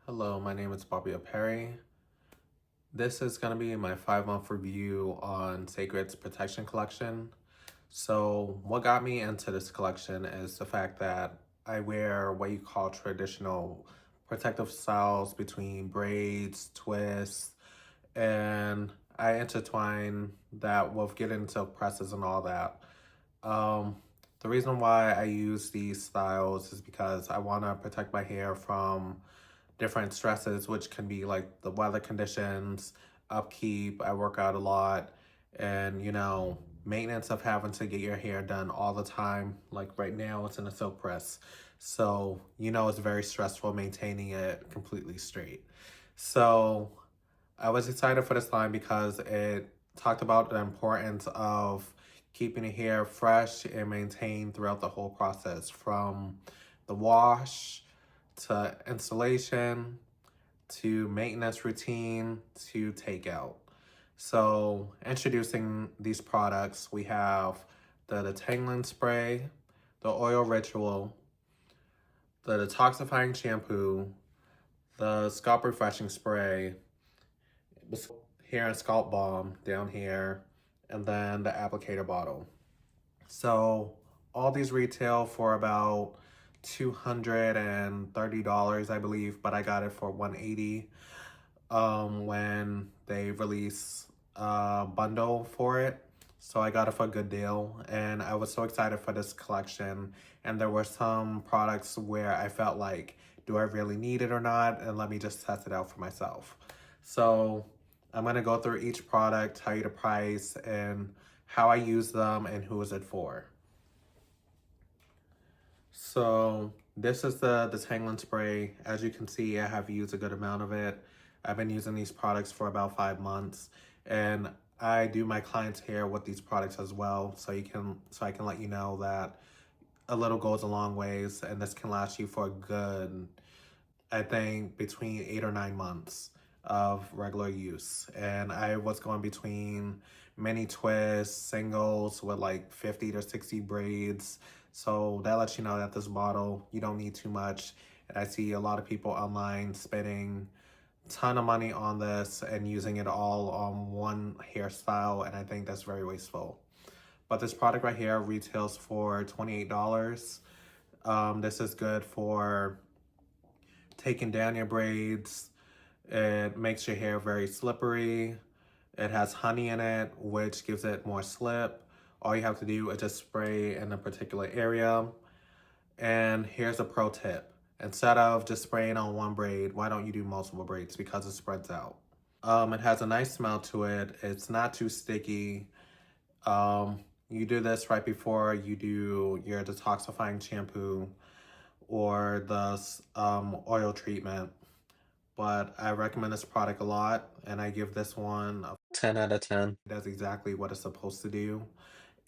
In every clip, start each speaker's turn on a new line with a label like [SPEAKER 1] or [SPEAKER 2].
[SPEAKER 1] Hello, my name is BPerry. This is going to be my 5-month review on Cécred's protection collection. So what got me into this collection is the fact that I wear what you call traditional protective styles between braids, twists, and I intertwine that with getting into presses and all that. Um, the reason why I use these styles is because I want to protect my hair from different stresses, which can be like the weather conditions, upkeep, I work out a lot, and maintenance of having to get your hair done all the time. Like right now, it's in a silk press. So, it's very stressful maintaining it completely straight. So, I was excited for this line because it talked about the importance of keeping your hair fresh and maintained throughout the whole process, from the wash to installation to maintenance routine to takeout. So introducing these products, we have the Detangling Spray, the Oil Ritual, the Detoxifying Shampoo, the Scalp Refreshing Spray, hair and scalp balm down here, and then the applicator bottle. So all these retail for about $230, I believe, but I got it for $180 when they release a bundle for it. So I got it for a good deal, and I was so excited for this collection. And there were some products where I felt like, do I really need it or not? And let me just test it out for myself. So I'm gonna go through each product, tell you the price and how I use them and who is it for. So this is the Detangling Spray. As you can see, I have used a good amount of it. I've been using these products for about 5 months, and I do my clients' hair with these products as well. So I can let you know that a little goes a long ways, and this can last you for a good, I think, between 8 or 9 months of regular use. And I was going between mini twists, singles with like 50 to 60 braids. So that lets you know that this bottle, you don't need too much. And I see a lot of people online spending a ton of money on this and using it all on one hairstyle. And I think that's very wasteful. But this product right here retails for $28. This is good for taking down your braids. It makes your hair very slippery. It has honey in it, which gives it more slip. All you have to do is just spray in a particular area. And here's a pro tip. Instead of just spraying on one braid, why don't you do multiple braids? Because it spreads out. It has a nice smell to it. It's not too sticky. You do this right before you do your detoxifying shampoo or the oil treatment. But I recommend this product a lot, and I give this one a 10 out of 10. It does exactly what it's supposed to do,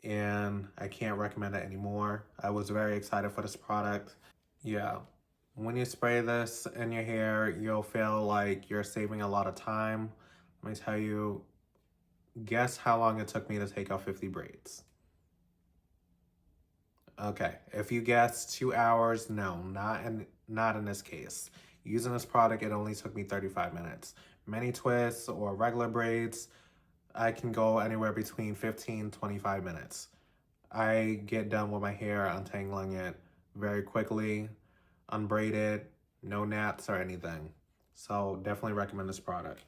[SPEAKER 1] and I can't recommend it anymore. I was very excited for this product. Yeah, when you spray this in your hair, you'll feel like you're saving a lot of time. Let me tell you, guess how long it took me to take out 50 braids. Okay, if you guessed 2 hours, no, not in this case. Using this product, it only took me 35 minutes. Many twists or regular braids, I can go anywhere between 15 25 minutes. I get done with my hair, untangling it very quickly, unbraided, no gnats or anything. So definitely recommend this product.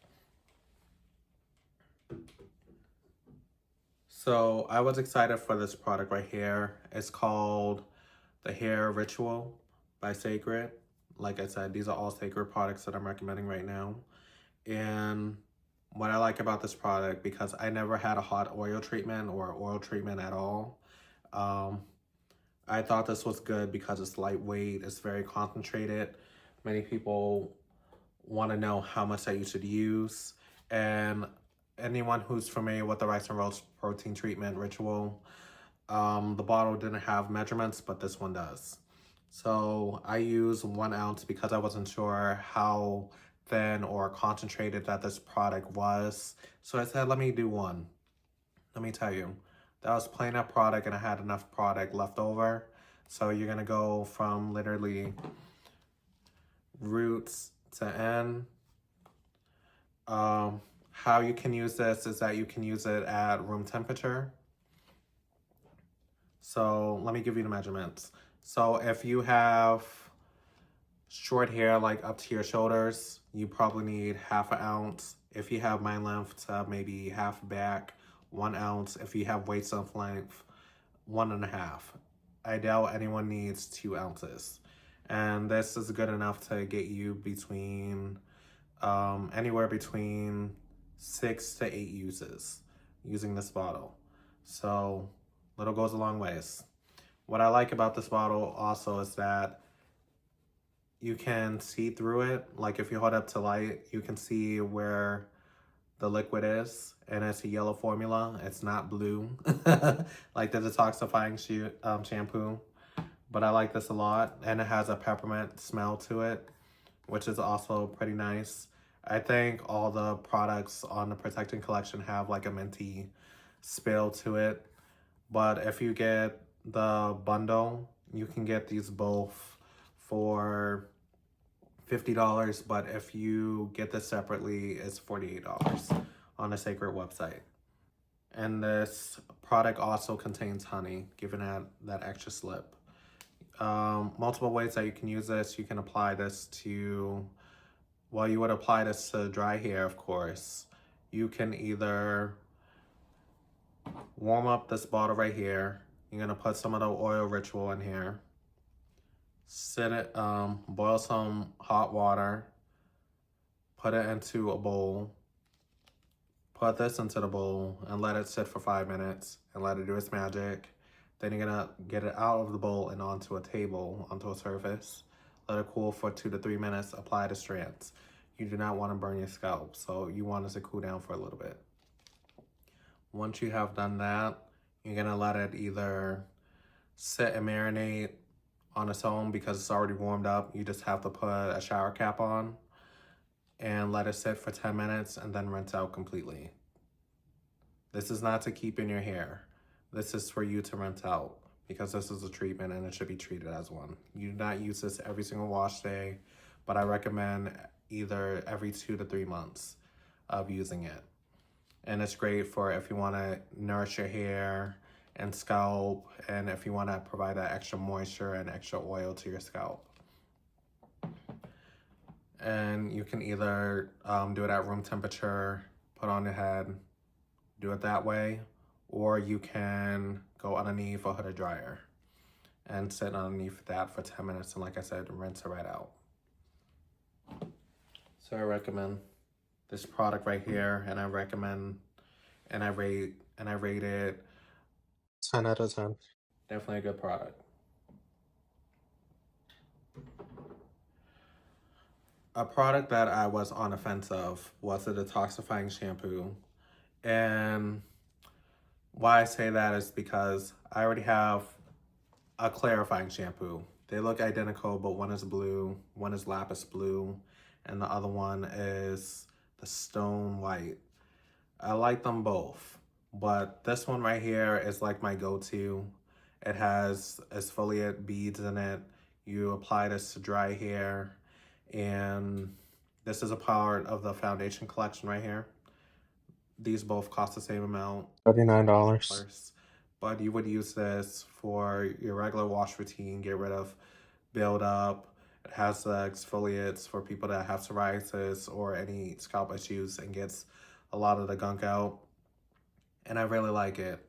[SPEAKER 1] So I was excited for this product right here. It's called the Hair Ritual by Cécred. Like I said, these are all Cécred products that I'm recommending right now. And what I like about this product, because I never had a hot oil treatment or oil treatment at all, I thought this was good because it's lightweight, it's very concentrated. Many people want to know how much that you should use. And anyone who's familiar with the rice and rose protein treatment ritual, the bottle didn't have measurements, but this one does. So I use 1 ounce because I wasn't sure how thin or concentrated that this product was. So I said, let me do one. Let me tell you, that was plain up product and I had enough product left over. So you're gonna go from literally roots to end. How you can use this is that you can use it at room temperature. So let me give you the measurements. So if you have short hair like up to your shoulders, you probably need 1/2 ounce. If you have my length to maybe half back, 1 ounce. If you have waist length, 1.5. I doubt anyone needs 2 ounces. And this is good enough to get you between anywhere between 6 to 8 uses using this bottle. So little goes a long ways. What I like about this bottle also is that you can see through it. Like if you hold up to light, you can see where the liquid is, and it's a yellow formula. It's not blue like the detoxifying shampoo. But I like this a lot, and it has a peppermint smell to it, which is also pretty nice. I think all the products on the Protecting Collection have like a minty spill to it. But if you get the bundle, you can get these both for $50, but if you get this separately, it's $48 on the Cécred website. And this product also contains honey, giving that extra slip. Multiple ways that you can use this. You can apply this to, well, you would apply this to dry hair, of course. You can either warm up this bottle right here. You're gonna put some of the oil ritual in here. Set it, boil some hot water, put it into a bowl, put this into the bowl and let it sit for 5 minutes and let it do its magic. Then you're gonna get it out of the bowl and onto a table, onto a surface. Let it cool for 2 to 3 minutes, apply the strands. You do not want to burn your scalp, so you want it to cool down for a little bit. Once you have done that, you're gonna let it either sit and marinate on its own because it's already warmed up. You just have to put a shower cap on and let it sit for 10 minutes and then rinse out completely. This is not to keep in your hair. This is for you to rinse out because this is a treatment and it should be treated as one. You do not use this every single wash day, but I recommend either every 2 to 3 months of using it. And it's great for if you want to nourish your hair and scalp, and if you want to provide that extra moisture and extra oil to your scalp. And you can either do it at room temperature, put on your head, do it that way, or you can go underneath a hooded dryer and sit underneath that for 10 minutes, and like I said, rinse it right out. So I recommend this product right here, and I recommend, and I rate it 10 out of 10. Definitely a good product. A product that I was on the fence of was the Detoxifying Shampoo. And why I say that is because I already have a clarifying shampoo. They look identical, but one is blue, one is lapis blue, and the other one is the stone white. I like them both, but this one right here is like my go-to. It has exfoliate beads in it. You apply this to dry hair, and this is a part of the foundation collection right here. These both cost the same amount, $39. But you would use this for your regular wash routine, get rid of buildup. It has the exfoliates for people that have psoriasis or any scalp issues and gets a lot of the gunk out. And I really like it.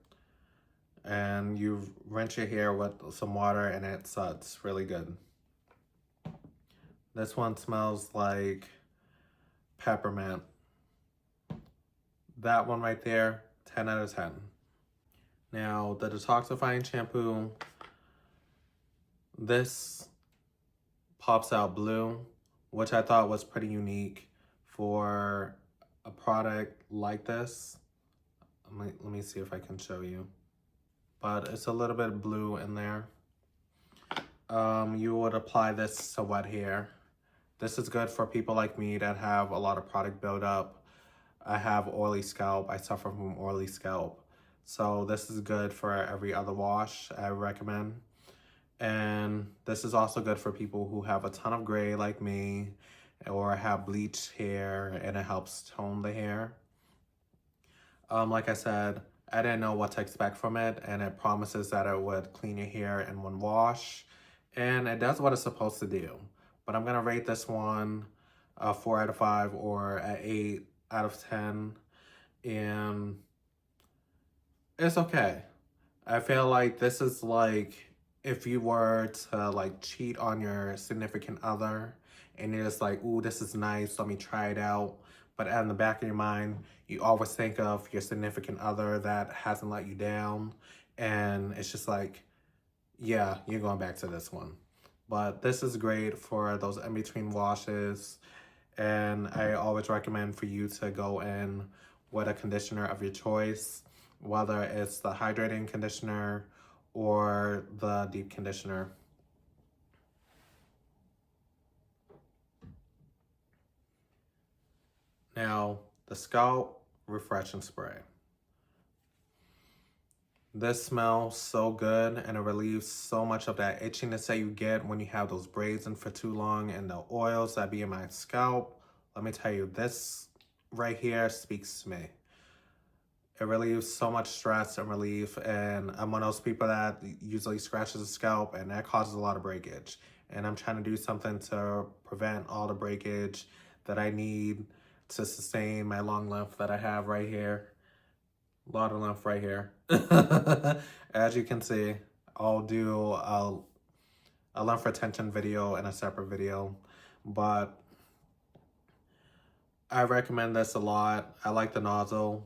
[SPEAKER 1] And you rinse your hair with some water and it suds really good. This one smells like peppermint. That one right there, 10 out of 10. Now, the detoxifying shampoo, this pops out blue, which I thought was pretty unique for a product like this. Let me see if I can show you. But it's a little bit blue in there. You would apply this to wet hair. This is good for people like me that have a lot of product buildup. I have oily scalp. I suffer from oily scalp. So this is good for every other wash, I recommend. And this is also good for people who have a ton of gray like me or have bleached hair, and it helps tone the hair. Like I said, I didn't know what to expect from it, and it promises that it would clean your hair in one wash, and it does what it's supposed to do. But I'm gonna rate this one a 4 out of 5 or an 8 out of 10, and it's okay. I feel like this is like if you were to like cheat on your significant other and you're just like, ooh, this is nice, let me try it out. But in the back of your mind, you always think of your significant other that hasn't let you down. And it's just like, yeah, you're going back to this one. But this is great for those in-between washes. And I always recommend for you to go in with a conditioner of your choice, whether it's the hydrating conditioner or the deep conditioner. Now, the Scalp Refreshing Spray. This smells so good, and it relieves so much of that itchiness that you get when you have those braids in for too long and the oils that be in my scalp. Let me tell you, this right here speaks to me. It relieves so much stress and relief, and I'm one of those people that usually scratches the scalp, and that causes a lot of breakage. And I'm trying to do something to prevent all the breakage that I need to sustain my long length that I have right here. A lot of length right here. As you can see, I'll do a length retention video in a separate video, but I recommend this a lot. I like the nozzle.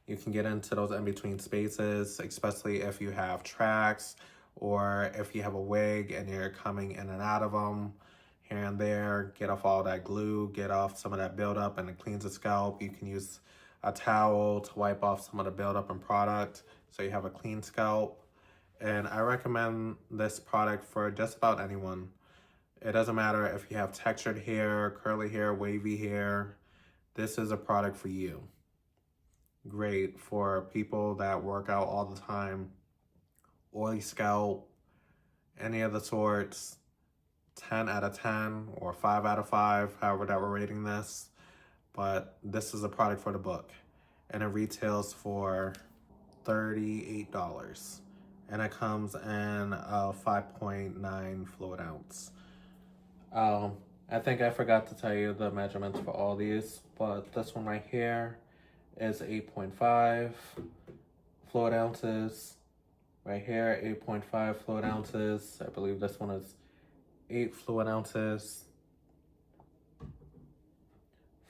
[SPEAKER 1] You can get into those in-between spaces, especially if you have tracks or if you have a wig and you're coming in and out of them here and there. Get off all that glue, get off some of that buildup, and it cleans the scalp. You can use a towel to wipe off some of the buildup and product so you have a clean scalp. And I recommend this product for just about anyone. It doesn't matter if you have textured hair, curly hair, wavy hair. This is a product for you. Great for people that work out all the time, oily scalp, any of the sorts. 10 out of 10 or 5 out of 5, however that we're rating this. But this is a product for the book, and it retails for $38, and it comes in a 5.9 fluid ounce. I think I forgot to tell you the measurements for all these, but this one right here is 8.5 fluid ounces. Right here, 8.5 fluid ounces. I believe this one is 8 fluid ounces.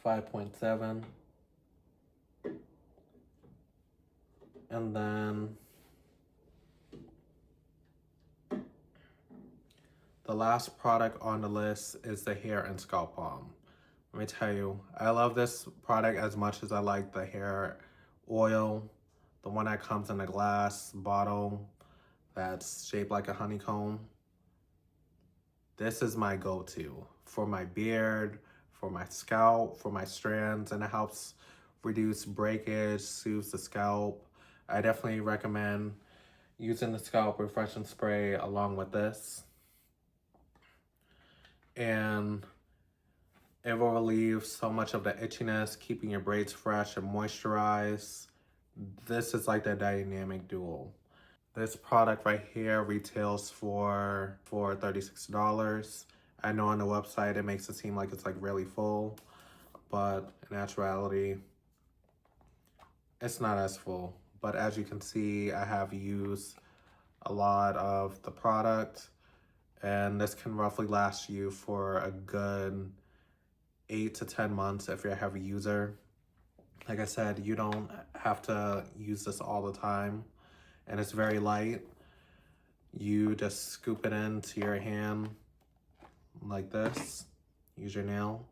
[SPEAKER 1] 5.7. And then the last product on the list is the hair and scalp balm. Let me tell you, I love this product as much as I like the hair oil, the one that comes in a glass bottle that's shaped like a honeycomb. This is my go-to for my beard, for my scalp, for my strands, and it helps reduce breakage, soothes the scalp. I definitely recommend using the Scalp Refreshing Spray along with this. And it will relieve so much of the itchiness, keeping your braids fresh and moisturized. This is like the dynamic duo. This product right here retails for $36. I know on the website it makes it seem like it's like really full, but in actuality, it's not as full. But as you can see, I have used a lot of the product, and this can roughly last you for a good 8 to 10 months if you're a heavy user. Like I said, you don't have to use this all the time, and it's very light. You just scoop it into your hand like this. Use your nail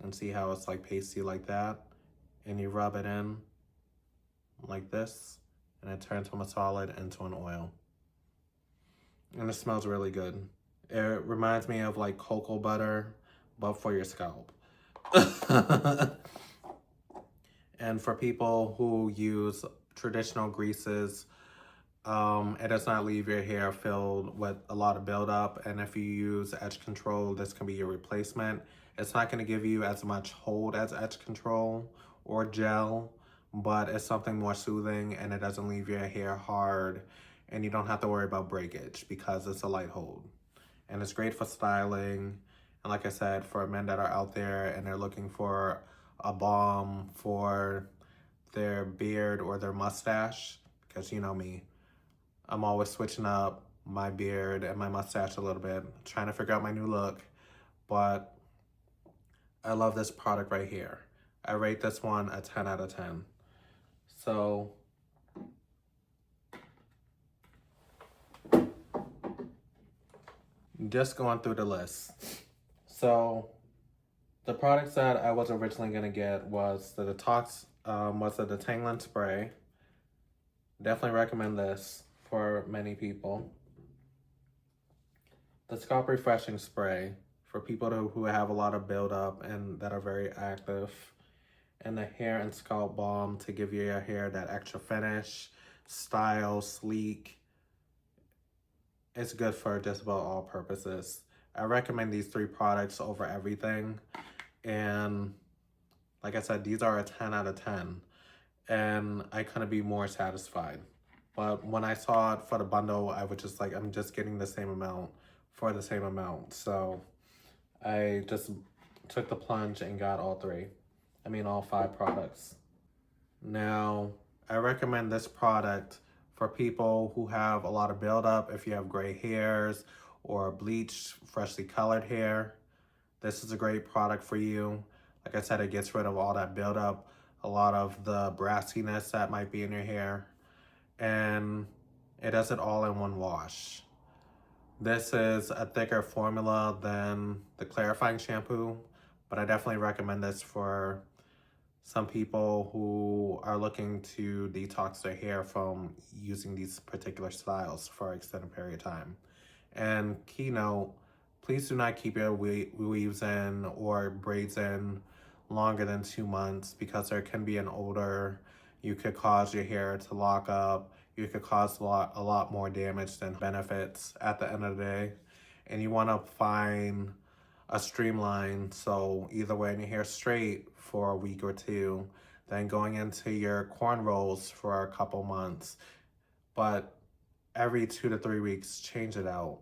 [SPEAKER 1] and see how it's like pasty like that, and you rub it in like this, and it turns from a solid into an oil. And it smells really good. It reminds me of like cocoa butter, but for your scalp. And for people who use traditional greases, It does not leave your hair filled with a lot of buildup. And if you use edge control, this can be your replacement. It's not going to give you as much hold as edge control or gel, but it's something more soothing and it doesn't leave your hair hard and you don't have to worry about breakage because it's a light hold. And it's great for styling. And like I said, for men that are out there and they're looking for a balm for their beard or their mustache, because you know me, I'm always switching up my beard and my mustache a little bit, trying to figure out my new look. But I love this product right here. I rate this one a 10 out of 10. So just going through the list. So the products that I was originally gonna get was the Detangling Spray. Definitely recommend this for many people. The Scalp Refreshing Spray for people who have a lot of buildup and that are very active. And the Hair and Scalp Balm to give your hair that extra finish, style, sleek. It's good for just about all purposes. I recommend these 3 products over everything. And like I said, these are a 10 out of 10. And I couldn't be more satisfied. But when I saw it for the bundle, I was just like, I'm just getting the same amount for the same amount. So I just took the plunge and got all 5 products. Now, I recommend this product for people who have a lot of buildup. If you have gray hairs or bleached, freshly colored hair, this is a great product for you. Like I said, it gets rid of all that buildup, a lot of the brassiness that might be in your hair, and it does it all in one wash. This is a thicker formula than the clarifying shampoo, but I definitely recommend this for some people who are looking to detox their hair from using these particular styles for an extended period of time. And keynote, please do not keep your weaves in or braids in longer than 2 months because there can be an odor. You could cause your hair to lock up. You could cause a lot more damage than benefits at the end of the day. And you want to find a streamline, so either wearing your hair straight for a week or 2, then going into your cornrows for a couple months, but every 2 to 3 weeks, change it out.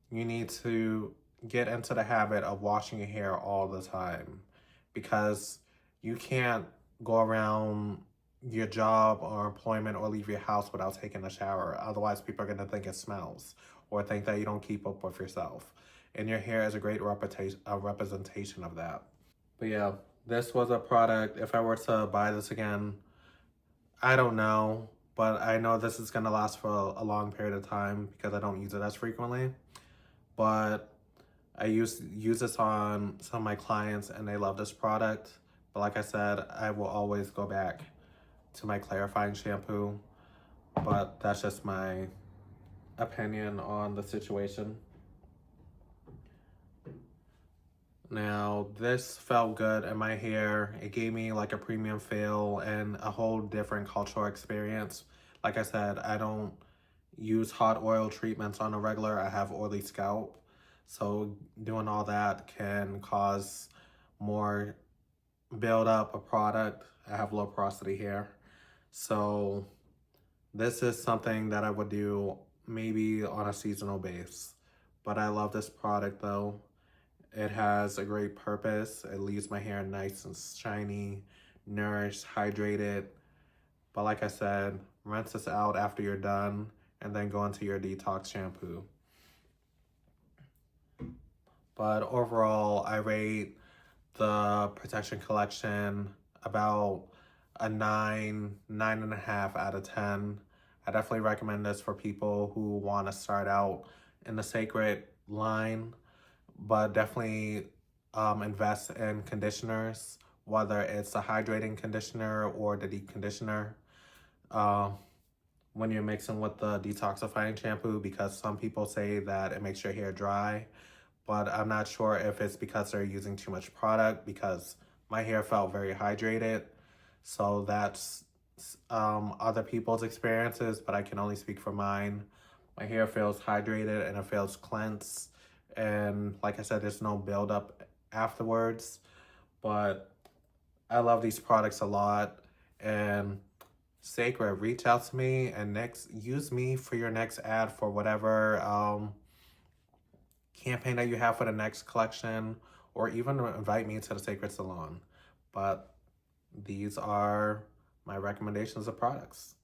[SPEAKER 1] You need to get into the habit of washing your hair all the time because you can't go around your job or employment or leave your house without taking a shower. Otherwise, people are going to think it smells or think that you don't keep up with yourself. And your hair is a great representation of that. But yeah, this was a product. If I were to buy this again, I don't know. But I know this is going to last for a long period of time because I don't use it as frequently. But I use this on some of my clients and they love this product. But like I said, I will always go back to my clarifying shampoo. But that's just my opinion on the situation. Now, this felt good in my hair. It gave me like a premium feel and a whole different cultural experience. Like I said, I don't use hot oil treatments on a regular. I have oily scalp. So doing all that can cause more buildup of product. I have low porosity hair. So this is something that I would do maybe on a seasonal base. But I love this product though. It has a great purpose. It leaves my hair nice and shiny, nourished, hydrated. But like I said, rinse this out after you're done and then go into your detox shampoo. But overall, I rate the Protection Collection about a 9.5 out of 10. I definitely recommend this for people who want to start out in the Cécred line, but definitely invest in conditioners, whether it's a hydrating conditioner or the deep conditioner. When you're mixing with the detoxifying shampoo, because some people say that it makes your hair dry, but I'm not sure if it's because they're using too much product because my hair felt very hydrated. So that's other people's experiences, but I can only speak for mine. My hair feels hydrated and it feels cleansed. And like I said, there's no buildup afterwards. But I love these products a lot. And Cécred, reach out to me and use me for your next ad for whatever campaign that you have for the next collection, or even invite me to the Cécred salon. But these are my recommendations of products.